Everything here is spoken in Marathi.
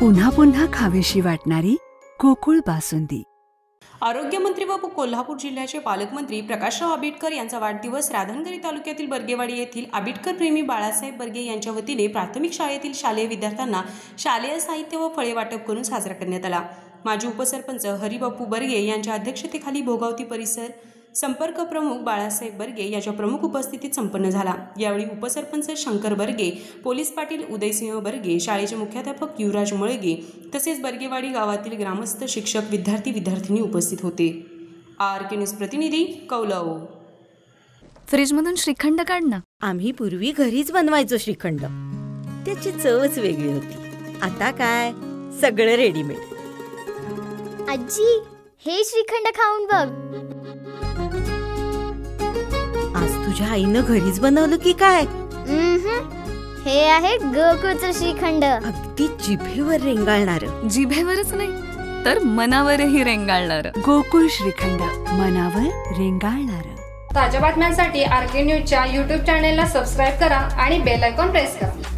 पुन्हा पुन्हा खावीशी वाटणारी गोकुळ बासुंदी। आरोग्यमंत्री व कोल्हापूर जिल्ह्याचे पालकमंत्री प्रकाशराव आबिटकर यांचा वाढदिवस राधानगरी तालुक्यातील बर्गेवाडी येथील आबिटकर प्रेमी बाळासाहेब बर्गे यांच्या वतीने प्राथमिक शाळेतील शालेय विद्यार्थ्यांना शालेय साहित्य व फळे वाटप करून साजरा करण्यात आला। माजी उपसरपंच हरिबापू बर्गे यांच्या अध्यक्षतेखाली भोगावती परिसर संपर्क प्रमुख बाळासाहेब बर्गे यांच्या प्रमुख उपस्थितीत संपन्न झाला। यावेळी उपसरपंच शंकर बर्गे, पोलीस पाटील उदयसिंह बर्गे, शाळेचे मुख्याध्यापक युवराज मळगे तसेच बर्गेवाडी गावातील ग्रामस्थ, शिक्षक, विद्यार्थी उपस्थित होते। RK न्यूज प्रतिनिधी कौलव। फ्रीजमधून श्रीखंड काढ ना। आम्ही पूर्वी घरीच बनवायचो श्रीखंड, त्याची चवच वेगळी होती। आता काय सगळं रेडीमेड। आजी, हे श्रीखंड खाऊन बघ। आज तुझ्या आईनं घरीच बनवलं की काय? हे आहे गोकुळचं श्रीखंड। अगदी जिभेवर रेंगाळणार। जिभेवरच नाही तर मनावरही रेंगाळणार। गोकुळ श्रीखंड, मनावर रेंगाळणार। ताज्या बातम्यांसाठी RK न्यूजच्या YouTube चॅनेलला सबस्क्राईब करा आणि बेल आयकॉन प्रेस करा।